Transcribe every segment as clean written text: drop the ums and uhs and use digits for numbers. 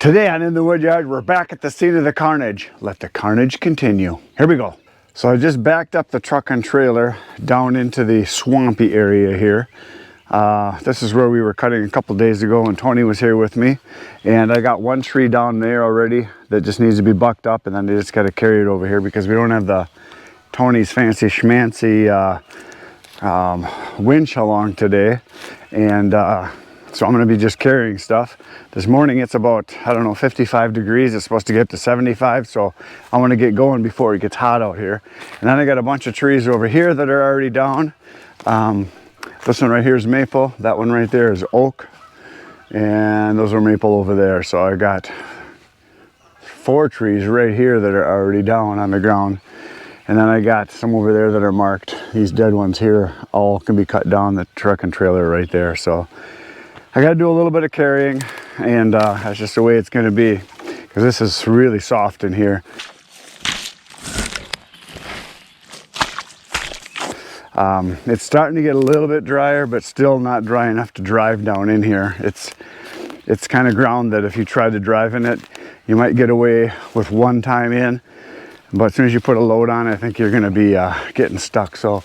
Today on In the Woodyard, we're back at the scene of the carnage. Let the carnage continue. Here we go. So I just backed up the truck and trailer down into the swampy area here. This is where we were cutting a couple days ago and Tony was here with me. And I got one tree down there already that just needs to be bucked up, and then they just got to carry it over here because we don't have the Tony's fancy schmancy winch along today. And so I'm going to be just carrying stuff. This morning it's about, I don't know, 55 degrees. It's supposed to get to 75, so I want to get going before it gets hot out here. And then I got a bunch of trees over here that are already down. This one right here is maple. That one right there is oak. And those are maple over there. So I got 4 trees right here that are already down on the ground. And then I got some over there that are marked. These dead ones here all can be cut down, the truck and trailer right there. So I got to do a little bit of carrying, and that's just the way it's going to be because this is really soft in here. It's starting to get a little bit drier, but still not dry enough to drive down in here. It's kind of ground that if you try to drive in it, you might get away with one time in, but as soon as you put a load on, I think you're going to be getting stuck. So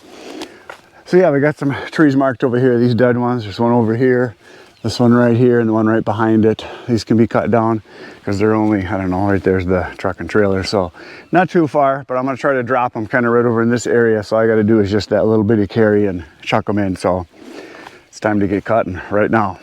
yeah, we got some trees marked over here. These dead ones. There's one over here. This one right here and the one right behind it. These can be cut down because they're only, I don't know, right there's the truck and trailer. So not too far, but I'm gonna try to drop them kind of right over in this area. So all I gotta do is just that little bitty carry and chuck them in. So it's time to get cutting right now.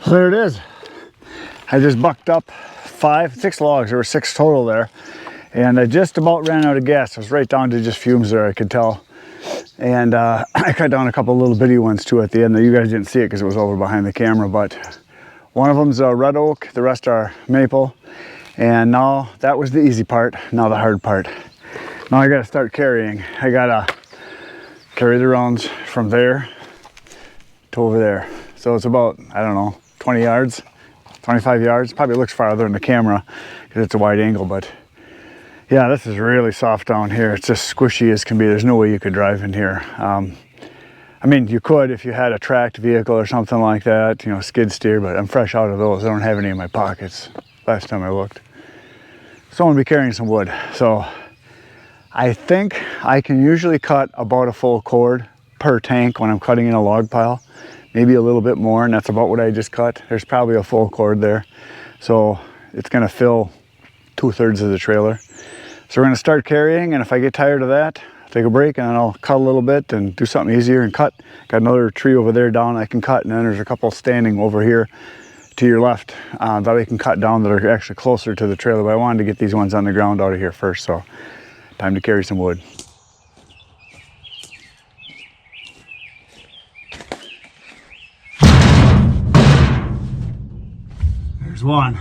So there it is. I just bucked up 6 logs. There were 6 total there. And I just about ran out of gas. I was right down to just fumes there, I could tell. And I cut down a couple little bitty ones too at the end. You guys didn't see it because it was over behind the camera, but one of them's a red oak, the rest are maple. And now that was the easy part, now the hard part. Now I gotta start carrying. I gotta carry the rounds from there to over there. So it's about, I don't know, 20 yards, 25 yards. Probably looks farther in the camera because it's a wide angle, but yeah, this is really soft down here. It's just squishy as can be. There's no way you could drive in here. I mean, you could if you had a tracked vehicle or something like that, you know, skid steer, but I'm fresh out of those. I don't have any in my pockets last time I looked. So I'm gonna be carrying some wood. So I think I can usually cut about a full cord per tank when I'm cutting in a log pile, maybe a little bit more, and that's about what I just cut. There's probably a full cord there. So it's gonna fill 2/3 of the trailer. So we're gonna start carrying, and if I get tired of that, I'll take a break and then I'll cut a little bit and do something easier and cut. Got another tree over there down I can cut, and then there's a couple standing over here to your left that I can cut down that are actually closer to the trailer, but I wanted to get these ones on the ground out of here first, so time to carry some wood. There's one.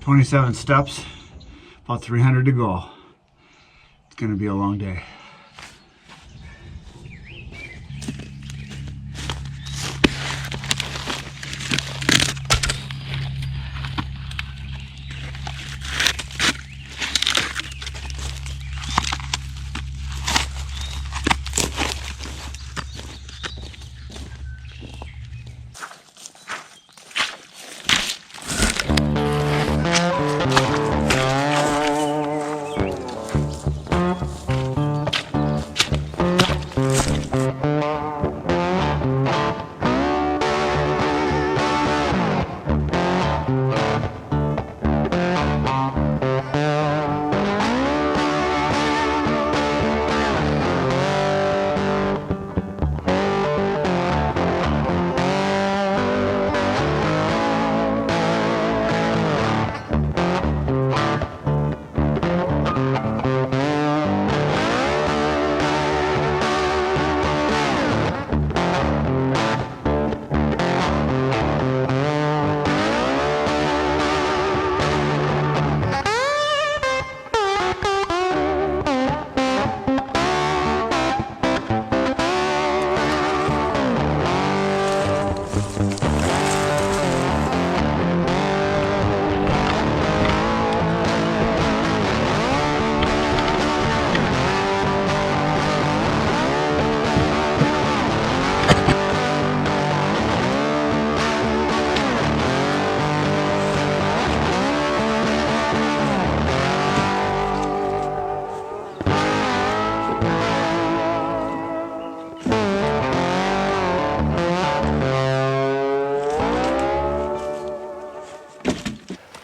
27 steps, about 300 to go. It's gonna be a long day.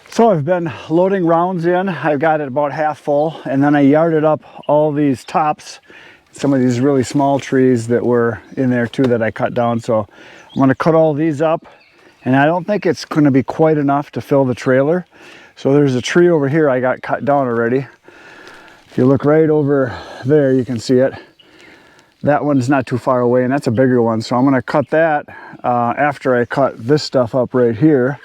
So I've been loading rounds in. I've got it about half full, and then I yarded up all these tops, some of these really small trees that were in there too that I cut down. So I'm going to cut all these up, and I don't think it's going to be quite enough to fill the trailer. So there's a tree over here I got cut down already. If you look right over there, you can see it. That one's not too far away, and that's a bigger one. So I'm going to cut that after I cut this stuff up right here.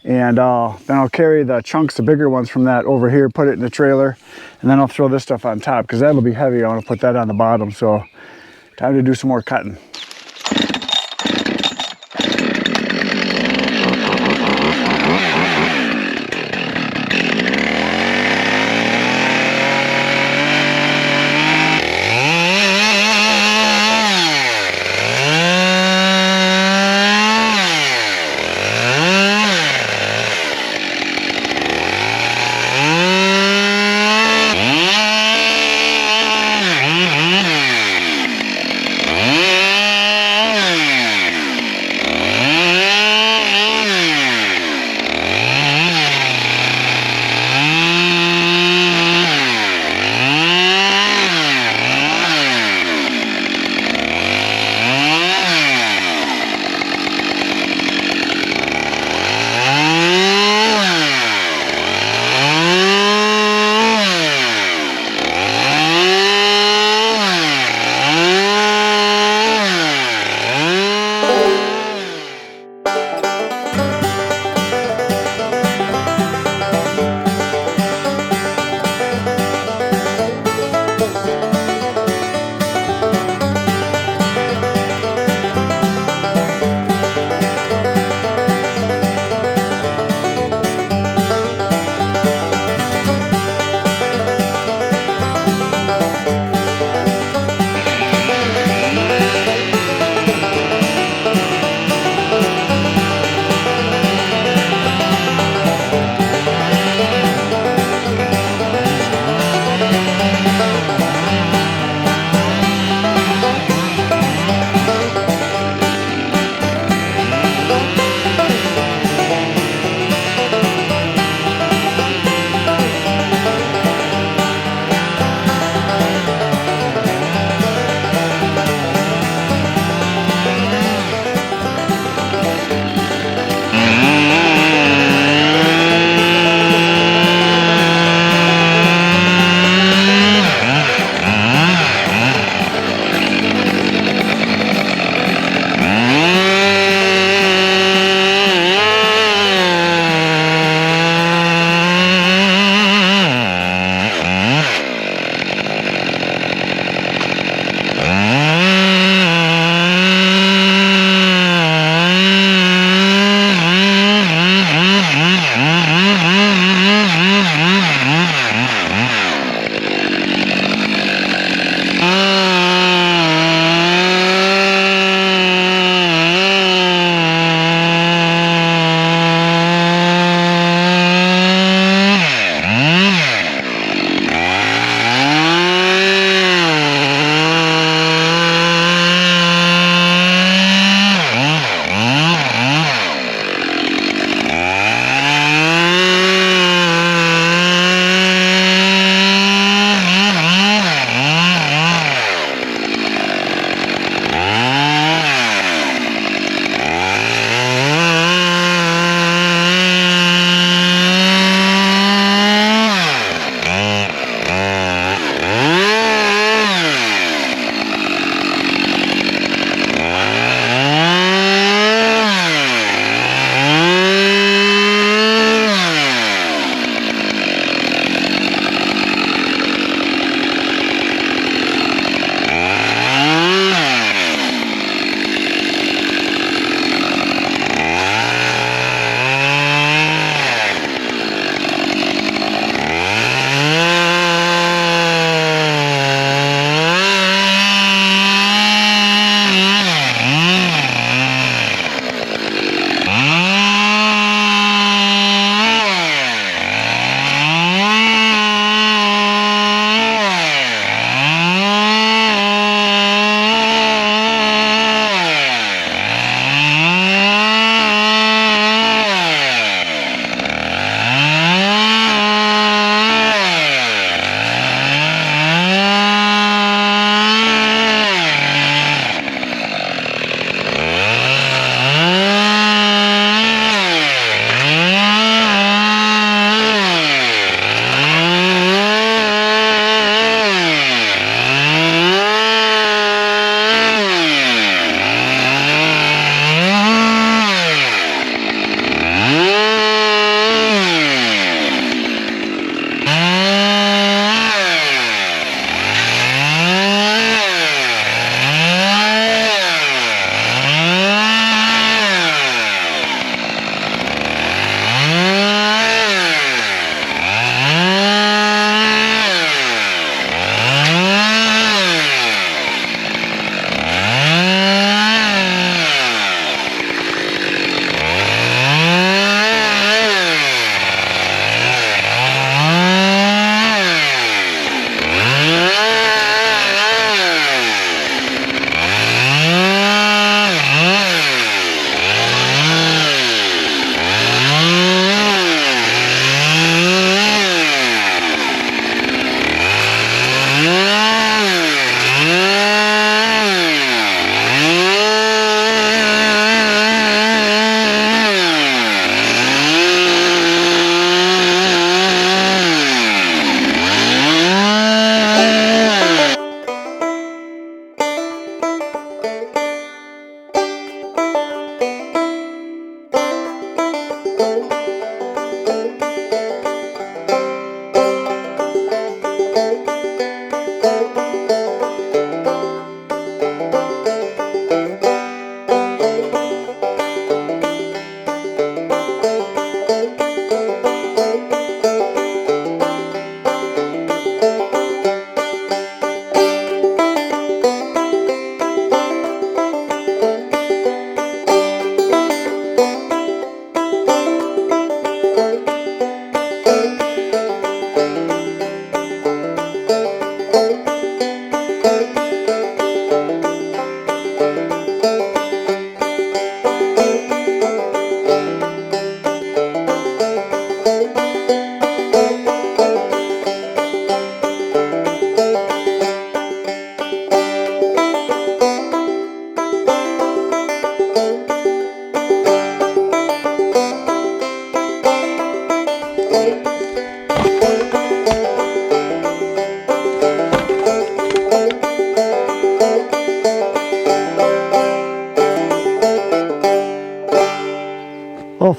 And then I'll carry the chunks, the bigger ones from that over here, put it in the trailer, and then I'll throw this stuff on top because that'll be heavy. I want to put that on the bottom. So time to do some more cutting.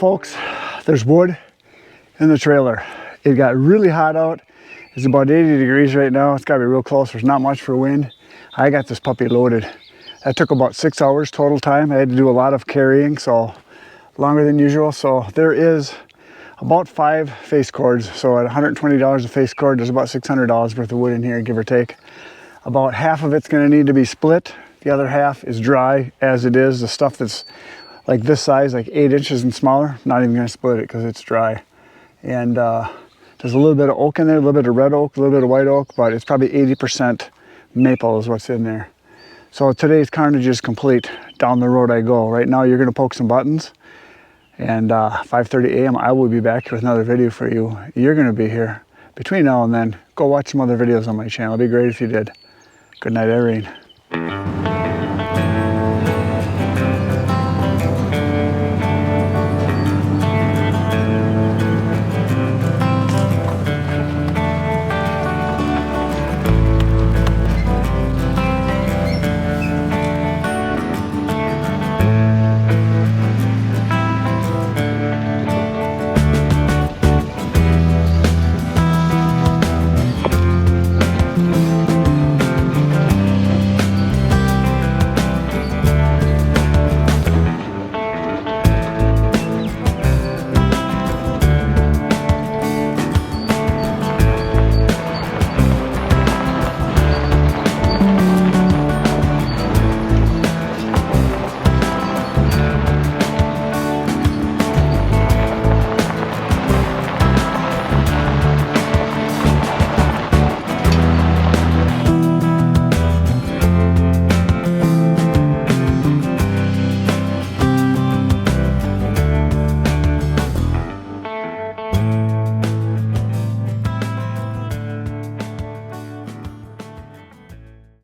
folks, there's wood in the trailer. It got really hot out. It's about 80 degrees right now. It's got to be real close. There's not much for wind. I got this puppy loaded. That took about 6 hours total time. I had to do a lot of carrying, so longer than usual. So there is about 5 face cords. So at $120 a face cord, there's about $600 worth of wood in here, give or take. About half of it's going to need to be split. The other half is dry as it is. The stuff that's like this size, like 8 inches and smaller, not even going to split it because it's dry. And there's a little bit of oak in there, a little bit of red oak, a little bit of white oak, but it's probably 80% maple is what's in there. So today's Carnage is complete. Down the road I go. Right now you're going to poke some buttons, and 5:30 a.m. I will be back with another video for you. You're going to be here. Between now and then, go watch some other videos on my channel. It'd be great if you did. Good night, Irene.